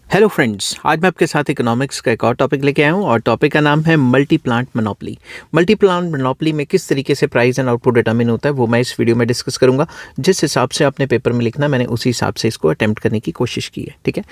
Hello friends, आज मैं आपके साथ इकोनॉमिक्स का एक और टॉपिक लेके आया हूँ और टॉपिक का नाम है multi plant monopoly. Multi plant monopoly में किस तरीके से प्राइस एंड आउटपुट डिटरमिन होता है वो मैं इस वीडियो में डिस्कस करूंगा। जिस हिसाब से आपने पेपर में लिखना मैंने उसी हिसाब से इसको अटेम्प्ट करने की कोशिश की है। ठीक है,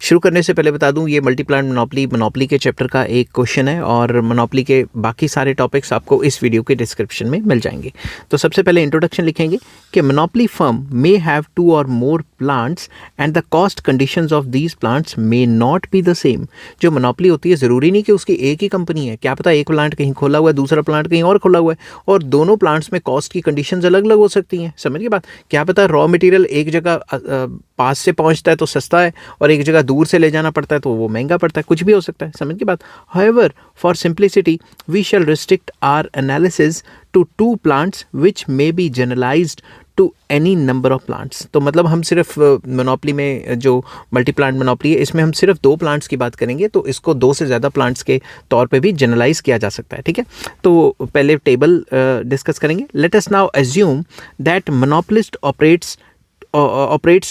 शुरू करने से पहले बता दूँ ये मल्टी प्लांट मोनोपोली के चैप्टर का एक क्वेश्चन है और मोनोपोली के बाकी सारे टॉपिक्स आपको इस वीडियो के डिस्क्रिप्शन में मिल जाएंगे। तो सबसे पहले इंट्रोडक्शन लिखेंगे कि मोनोपोली फर्म मे हैव 2 और more plants and the cost conditions of these plants may not be the same. जो मोनोपोली होती है ज़रूरी नहीं कि उसकी एक ही कंपनी है, क्या पता एक प्लांट कहीं खोला हुआ है, दूसरा प्लांट कहीं और खोला हुआ है और दोनों प्लांट्स में कॉस्ट की कंडीशंस अलग अलग हो सकती हैं। समझ के बात, क्या पता रॉ मटेरियल एक जगह पास से पहुंचता है तो सस्ता है और एक जगह दूर से ले जाना पड़ता है तो वो महंगा पड़ता है, कुछ भी हो सकता है। समझ की बात। However for simplicity we shall restrict our analysis to 2 plants which may be generalised to any number of plants. तो मतलब हम सिर्फ मोनोपोली में जो मल्टी प्लांट मोनोपोली है इसमें हम सिर्फ 2 प्लांट्स की बात करेंगे, तो इसको 2 से ज़्यादा प्लांट्स के तौर पे भी जनरलाइज किया जा सकता है। ठीक है, तो पहले टेबल डिस्कस करेंगे। Let us now assume that monopolist operates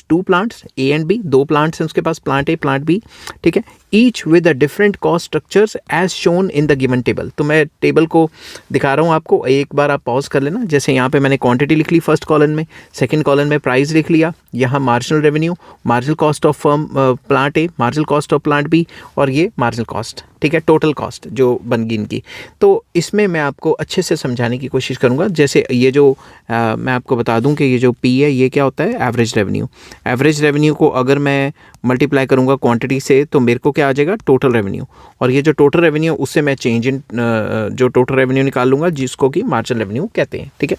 2 plants A and B. 2 plants हैं उसके पास, प्लांट ए प्लांट बी। ठीक है, each with a different cost structures as shown in the given table. तो मैं टेबल को दिखा रहा हूँ आपको, एक बार आप पॉज कर लेना। जैसे यहाँ पे मैंने क्वांटिटी लिख ली फर्स्ट कॉलम में, सेकंड कॉलम में प्राइस लिख लिया, यहाँ marginal revenue, marginal cost of firm plant A, marginal cost of plant B और ये मार्जिनल कॉस्ट। ठीक है, टोटल कॉस्ट जो बन गई इनकी। तो इसमें मैं आपको अच्छे से समझाने की कोशिश करूँगा। जैसे ये जो मैं आपको बता दूं कि ये जो पी है ये क्या होता है, एवरेज रेवेन्यू। एवरेज रेवेन्यू को अगर मैं मल्टीप्लाई करूँगा क्वांटिटी से तो मेरे को क्या आ जाएगा, टोटल रेवेन्यू। और ये जो टोटल रेवेन्यू उससे मैं चेंज इन जो टोटल रेवेन्यू निकाल लूँगा जिसको कि मार्जिनल रेवेन्यू कहते हैं। ठीक है,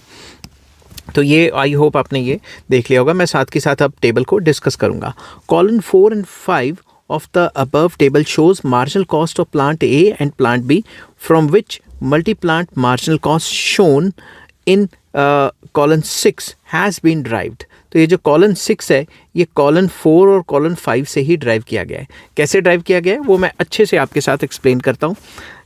तो ये आई होप आपने ये देख लिया होगा। मैं साथ के साथ अब टेबल को डिस्कस करूँगा। Column 4 and 5 of the above table shows marginal cost of plant A and plant B from which multi-plant marginal cost shown in column 6 has been derived। तो ये जो कॉलम 6 है ये कॉलम 4 और कॉलम 5 से ही drive किया गया है। कैसे ड्राइव किया गया है वो मैं अच्छे से आपके साथ एक्सप्लेन करता हूँ।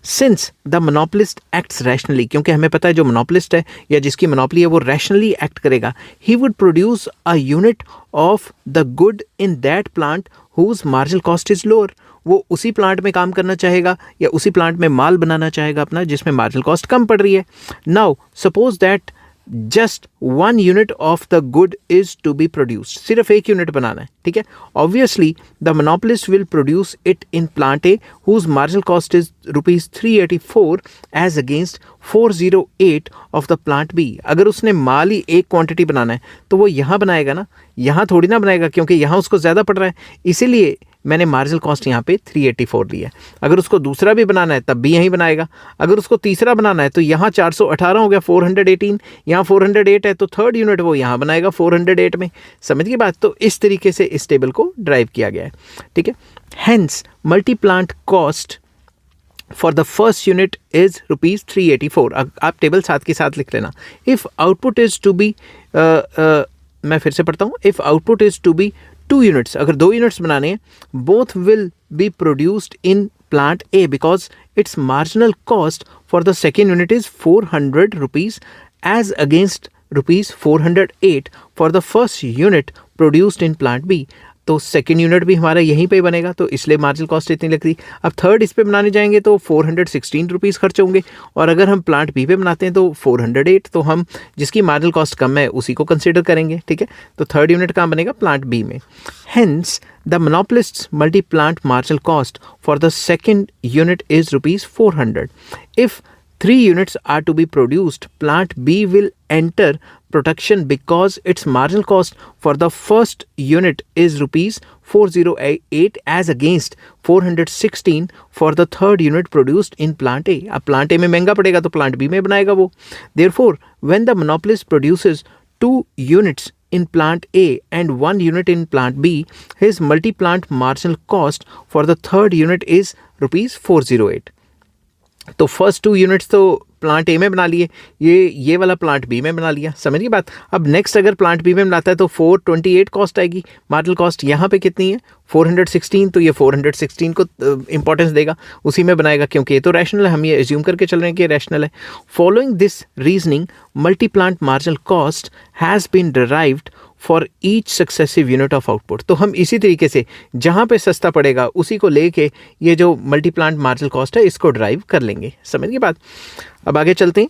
Since the monopolist acts rationally, क्योंकि हमें पता है जो मोनोपोलिस्ट है या जिसकी मोनोपोली है वो रैशनली एक्ट करेगा। He would produce a unit of the good in that plant whose marginal cost is lower. वो उसी प्लांट में काम करना चाहेगा या उसी प्लांट में माल बनाना चाहेगा अपना जिसमें मार्जिनल कॉस्ट कम पड़ रही है। Now suppose that just 1 unit of the good is to be produced. सिर्फ एक यूनिट बनाना है। ठीक है, obviously the monopolist will produce it in plant A whose marginal cost is ₹384 as against 408 of the plant B. अगर उसने माल ही एक quantity बनाना है तो वो यहाँ बनाएगा ना, यहाँ थोड़ी ना बनाएगा, क्योंकि यहाँ उसको ज़्यादा पड़ रहा है। इसीलिए मैंने मार्जिनल कॉस्ट यहाँ पे 384 ली है। अगर उसको दूसरा भी बनाना है तब भी यहीं बनाएगा। अगर उसको तीसरा बनाना है तो यहाँ 418 हो गया, 418, यहाँ 408 है तो थर्ड यूनिट वो यहाँ बनाएगा 408 में। समझ गई बात। तो इस तरीके से इस टेबल को ड्राइव किया गया है। ठीक है, hence multi plant cost for the first unit is ₹384। आप टेबल साथ के साथ लिख लेना। If output is to be, मैं फिर से पढ़ता हूँ, if output is to be 2 units, अगर 2 यूनिट्स बनाने हैं, both will be produced in plant A because it's marginal cost for the second unit is ₹400 as against ₹408 for the first unit produced in plant B. तो second unit भी हमारा यहीं पे बनेगा तो इसलिए मार्जिनल कॉस्ट इतनी लग रही। अब थर्ड इस पे बनाने जाएंगे तो ₹416 खर्च होंगे और अगर हम प्लांट बी पे बनाते हैं तो 408, तो हम जिसकी मार्जिनल कॉस्ट कम है उसी को कंसिडर करेंगे। ठीक है, तो थर्ड यूनिट कहाँ बनेगा, प्लांट बी में। Hence the monopolist's multi plant marginal cost for the second unit is ₹400। If 3 units are to be produced, plant B will enter production because its marginal cost for the first unit is ₹408 as against 416 for the third unit produced in plant A। अब plant A में महंगा पड़ेगा तो plant B में बनाएगा वो। Therefore, when the monopolist produces 2 units in plant A and 1 unit in plant B, his multi-plant marginal cost for the third unit is ₹408। तो first 2 units तो प्लांट ए में बना लिए, ये वाला प्लांट बी में बना लिया। समझिए बात। अब नेक्स्ट अगर प्लांट बी में बनाता है तो 428 कॉस्ट आएगी। मार्जिनल कॉस्ट यहाँ पे कितनी है, 416, तो ये 416 को इंपॉर्टेंस देगा, उसी में बनाएगा क्योंकि ये तो रैशनल है। हम ये एज्यूम करके चल रहे हैं कि ये रैशनल है। Following this reasoning multi plant marginal cost has been derived for each successive unit of output. तो हम इसी तरीके से जहाँ पे सस्ता पड़ेगा उसी को लेके ये जो मल्टी प्लांट मार्जिनल कॉस्ट है इसको ड्राइव कर लेंगे। समझ गए बात? अब आगे चलते हैं।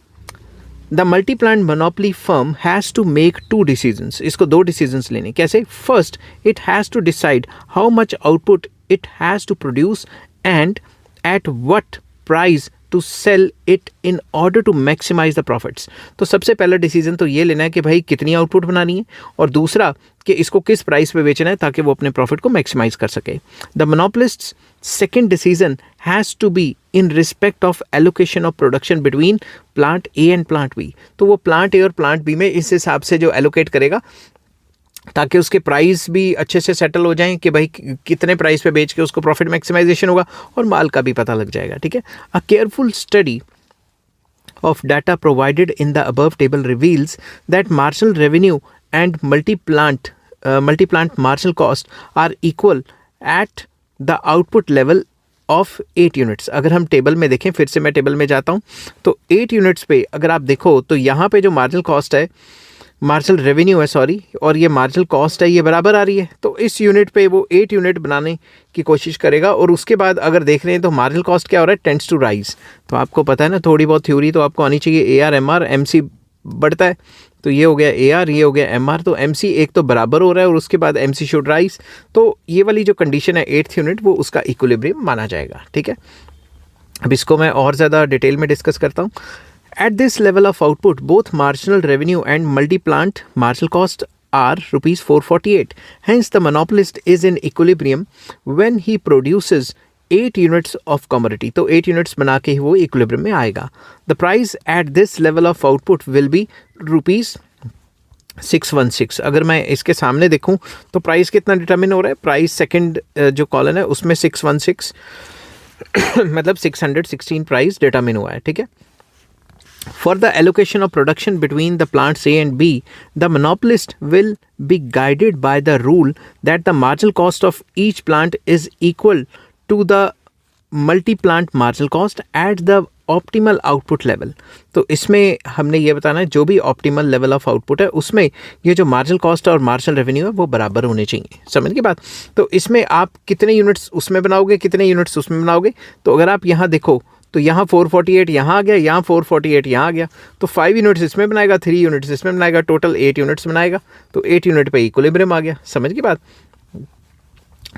The multi plant monopoly firm has to make 2 decisions. इसको 2 डिसीजंस लेने। कैसे? First, it has to decide how much output it has to produce and at what price to sell it in order to maximise the profits. तो सबसे पहला decision तो ये लेना है कि भाई कितनी आउटपुट बनानी है, और दूसरा कि इसको किस प्राइस पे बेचना है ताकि वो अपने प्रॉफिट को मैक्सिमाइज कर सके। The monopolist's second decision has to be in respect of allocation of production between plant A and plant B. तो वो प्लांट ए और प्लांट बी में इस हिसाब से जो एलोकेट करेगा ताकि उसके प्राइस भी अच्छे से सेटल हो जाएं कि भाई कितने प्राइस पे बेच के उसको प्रॉफिट मैक्सिमाइजेशन होगा और माल का भी पता लग जाएगा। ठीक है। अ careful study of data provided in the above table reveals that marginal revenue and multi-plant marginal cost are equal at the output level of 8 units. अगर हम टेबल में देखें, फिर से मैं टेबल में जाता हूँ, तो 8 यूनिट्स पे अगर आप देखो तो यहाँ पे जो मार्जिनल कॉस्ट है, मार्जिनल रेवेन्यू है सॉरी, और ये मार्जिनल कॉस्ट है, ये बराबर आ रही है। तो इस यूनिट पे वो 8 यूनिट बनाने की कोशिश करेगा, और उसके बाद अगर देख रहे हैं तो मार्जिनल कॉस्ट क्या हो रहा है, टेंड्स टू राइज। तो आपको पता है ना, थोड़ी बहुत थ्योरी तो आपको आनी चाहिए। AR MR MC बढ़ता है, तो ये हो गया AR, ये हो गया MR, तो MC एक तो बराबर हो रहा है और उसके बाद MC शुड राइज। तो ये वाली जो कंडीशन है 8th यूनिट, वो उसका इक्विलिब्रियम माना जाएगा। ठीक है। अब इसको मैं और ज़्यादा डिटेल में डिस्कस करता हूँ। At this level of output, both marginal revenue and multi-plant marginal cost are rupees 448. Hence, the monopolist is in equilibrium when he produces 8 units of commodity. तो 8 units बना के ही वो equilibrium में आएगा। The price at this level of output will be rupees 616। अगर मैं इसके सामने देखूं तो प्राइस कितना डिटरमिन हो रहा है, प्राइस सेकंड जो कॉलम है उसमें 616 मतलब 616 प्राइस डिटरमिन हुआ है। ठीक है। For the allocation of production between the plants A and B, the monopolist will be guided by the rule that the marginal cost of each plant is equal to the multi-plant marginal cost at the optimal output level। तो इसमें हमने ये बताना है जो भी optimal level of output है उसमें ये जो marginal cost और marginal revenue है वो बराबर होने चाहिए। समझ की बात? तो इसमें आप कितने यूनिट्स उसमें बनाओगे, कितने यूनिट्स उसमें बनाओगे। तो अगर आप यहाँ देखो तो यहाँ 448 यहाँ आ गया, यहाँ 448 यहाँ आ गया, तो 5 यूनिट्स इसमें बनाएगा, 3 यूनिट्स इसमें बनाएगा, टोटल 8 यूनिट्स बनाएगा। तो 8 यूनिट पे इक्विलिब्रियम आ गया। समझ की बात?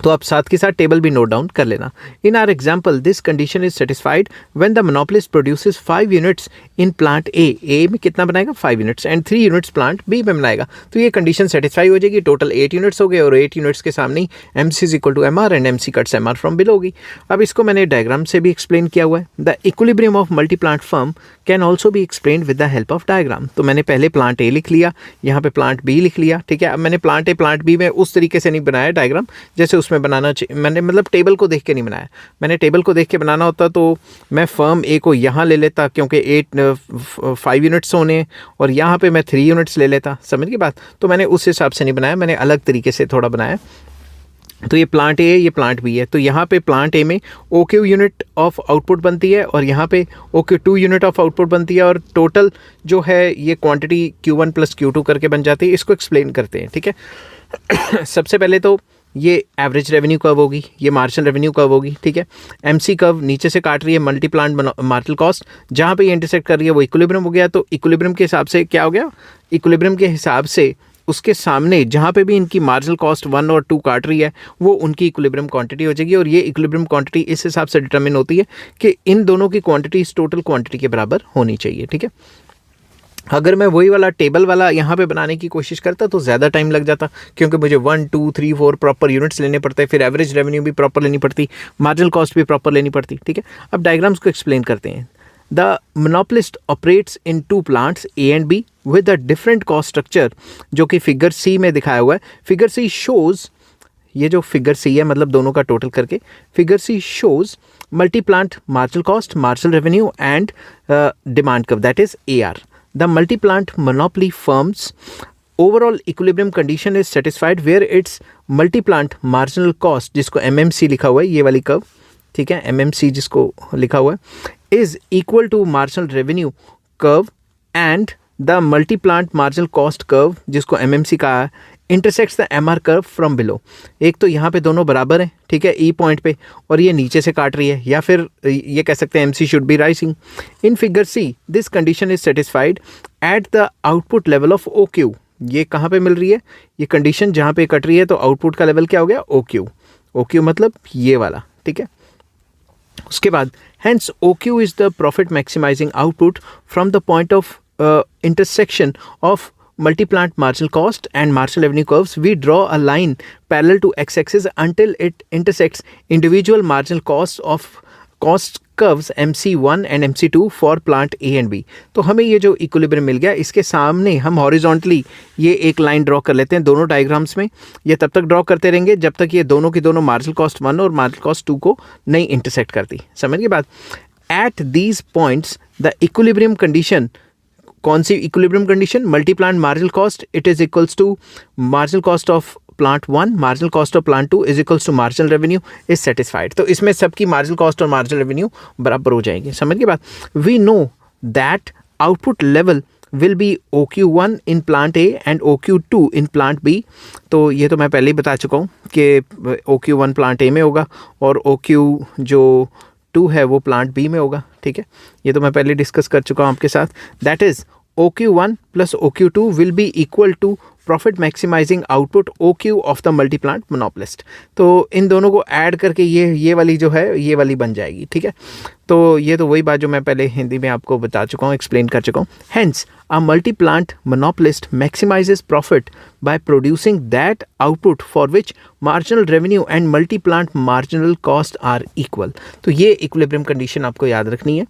तो आप साथ के साथ टेबल भी नोट डाउन कर लेना। In our example this condition is satisfied when the monopolist produces 5 units in plant A में कितना बनाएगा 5 units, and 3 units plant B में बनाएगा। तो ये कंडीशन सेटिस्फाई हो जाएगी, टोटल 8 यूनिट्स हो गए, और 8 यूनिट्स के सामने MC is equal to MR and MC cuts MR from below होगी। अब इसको मैंने डायग्राम से भी एक्सप्लेन किया हुआ है। The equilibrium of multi plant firm can also भी explain with the help of diagram. तो मैंने पहले प्लांट ए लिख लिया, यहाँ पे प्लांट बी लिख लिया। ठीक है। अब मैंने प्लांट ए प्लांट बी में उस तरीके से नहीं बनाया डायग्राम जैसे उसमें बनाना चाहिए। मैंने मतलब टेबल को देख के नहीं बनाया। मैंने टेबल को देख के बनाना होता तो मैं फर्म ए को यहाँ ले लेता, क्योंकि 5 यूनिट्स होने, और यहाँ पे मैं 3 यूनिट्स ले लेता। समझ की बात? तो मैंने उस हिसाब से नहीं बनाया, मैंने अलग तरीके से थोड़ा बनाया। तो ये प्लांट ए है, ये प्लांट बी है। तो यहाँ पे प्लांट ए में OQ यूनिट ऑफ आउटपुट बनती है, और यहाँ पे OQ2 यूनिट ऑफ आउटपुट बनती है, और टोटल जो है ये क्वांटिटी Q1 + Q2 करके बन जाती है। इसको एक्सप्लेन करते हैं। ठीक है। सबसे पहले तो ये एवरेज रेवेन्यू कर्व होगी, ये मार्जिनल रेवेन्यू कर्व होगी। ठीक है। MC कर्व नीचे से काट रही है मल्टी प्लांट मार्जिनल कॉस्ट, जहाँ पे ये इंटरसेक्ट कर रही है वो इक्विलिब्रियम हो गया। तो इक्विलिब्रियम के हिसाब से क्या हो गया, इक्विलिब्रियम के हिसाब से उसके सामने जहाँ पे भी इनकी मार्जिनल कॉस्ट 1 और 2 काट रही है वो उनकी इक्विलिब्रियम क्वांटिटी हो जाएगी। और ये इक्विलिब्रियम क्वांटिटी इस हिसाब से डिटरमिन होती है कि इन दोनों की क्वांटिटी इस टोटल क्वांटिटी के बराबर होनी चाहिए। ठीक है। अगर मैं वही वाला टेबल वाला यहाँ पे बनाने की कोशिश करता तो ज़्यादा टाइम लग जाता, क्योंकि मुझे 1 2 3 4 प्रॉपर यूनिट्स लेने पड़ते, फिर एवरेज रेवेन्यू भी प्रॉपर लेनी पड़ती, मार्जिनल कॉस्ट भी प्रॉपर लेनी पड़ती। ठीक है। अब डायग्राम्स को एक्सप्लेन करते हैं। The monopolist operates in 2 plants A and B with a different cost structure, जो कि फिगर C में दिखाया हुआ है। फिगर C शोज़, ये जो फिगर C है मतलब दोनों का टोटल करके, figure C shows multi plant marginal cost, marginal revenue and demand curve, that is AR। The multi-plant monopoly firm's overall equilibrium condition is satisfied where its multi-plant marginal cost, जिसको MMC लिखा हुआ है, ये वाली curve, ठीक है, MMC जिसको लिखा हुआ है, is equal to marginal revenue curve and the multi plant marginal cost curve, जिसको MMC कहा है, intersects the MR curve from below. एक तो यहाँ पे दोनों बराबर हैं, ठीक है, ई पॉइंट पे, और ये नीचे से काट रही है, या फिर ये कह सकते हैं MC should be rising. In figure C this condition is satisfied at the output level of OQ। ये कहाँ पे मिल रही है ये कंडीशन, जहाँ पे कट रही है, तो आउटपुट का लेवल क्या हो गया, OQ। OQ मतलब ये वाला, ठीक है। उसके बाद hence OQ is the profit maximizing output from the point of intersection of multi-plant marginal cost and marginal revenue curves. We draw a line parallel to x-axis until it intersects individual marginal costs of cost curves MC1 and MC2 for plant A and B। तो हमें ये जो equilibrium मिल गया, इसके सामने हम horizontally ये एक लाइन ड्रॉ कर लेते हैं दोनों डायग्राम्स में। ये तब तक ड्रॉ करते रहेंगे जब तक ये दोनों की दोनों मार्जिनल कॉस्ट 1 और मार्जिनल कॉस्ट 2 को नहीं इंटरसेक्ट करती। समझ के बाद at these points the equilibrium condition, कौन सी equilibrium condition, multi plant marginal cost it is equals to marginal cost of plant 1, marginal cost of plant 2 is equals to marginal revenue is satisfied. तो इसमें सबकी marginal cost और marginal revenue बराबर हो जाएंगे। समझ के बाद we know that output level will be OQ1 in plant A and OQ2 in plant B। तो ये तो मैं पहले ही बता चुका हूँ कि OQ1 प्लांट A में होगा और OQ जो 2 है वो प्लांट B में होगा, ठीक है। ये तो मैं पहले डिस्कस कर चुका हूँ आपके साथ। That is OQ1 plus OQ2 will be equal to profit maximising output OQ of the multi plant monopolist. तो इन दोनों को ऐड करके ये वाली जो है ये वाली बन जाएगी, ठीक है। तो ये तो वही बात जो मैं पहले हिंदी में आपको बता चुका हूँ, एक्सप्लेन कर चुका हूँ। Hence a multi plant monopolist maximises profit by producing that output for which marginal revenue and multi plant marginal cost are equal. तो ये इक्विलिब्रियम कंडीशन आपको याद रखनी है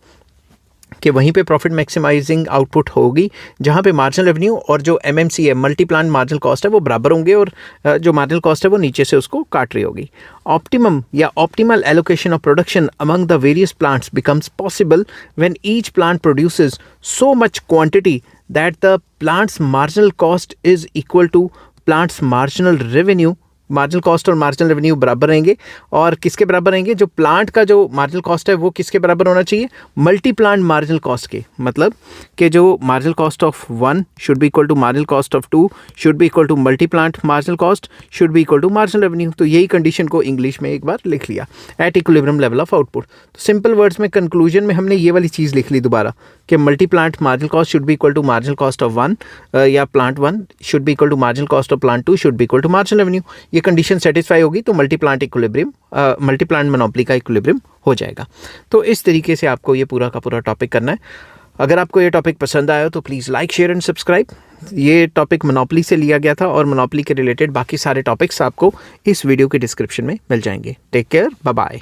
कि वहीं पे प्रॉफिट मैक्सिमाइजिंग आउटपुट होगी जहाँ पे मार्जिनल रेवेन्यू और जो MMC है, मल्टी प्लांट मार्जिनल कॉस्ट है, वो बराबर होंगे और जो मार्जिनल कॉस्ट है वो नीचे से उसको काट रही होगी। ऑप्टिमम या optimal allocation of production among the various plants becomes possible when each plant produces so much quantity that the plant's marginal cost is equal to plant's marginal revenue. Marginal cost और marginal revenue बराबर रहेंगे, और किसके बराबर रहेंगे, जो plant का जो मार्जिनल कॉस्ट है वो किसके बराबर होना चाहिए, मल्टी प्लांट मार्जिनल कॉस्ट के। मतलब कि जो marginal cost of 1 should be equal to marginal cost of 2 should be equal to multi plant marginal cost should be equal to marginal revenue. तो यही कंडीशन को इंग्लिश में एक बार लिख लिया, at equilibrium level of output. तो simple words में कंक्लूजन में हमने ये वाली चीज़ लिख ली दोबारा कि multi plant marginal cost should be equal to marginal cost of 1 या plant 1 should be equal to marginal cost of plant 2 should be equal to marginal revenue. ये कंडीशन सेटिस्फाई होगी तो multi plant equilibrium, multi plant monopoly का equilibrium हो जाएगा। तो इस तरीके से आपको ये पूरा का पूरा टॉपिक करना है। अगर आपको ये टॉपिक पसंद आया तो please like, share and subscribe. ये टॉपिक मोनोपोली से लिया गया था और मोनोपोली के रिलेटेड बाकी सारे टॉपिक्स आपको इस वीडियो के डिस्क्रिप्शन में मिल जाएंगे। Take care, bye bye.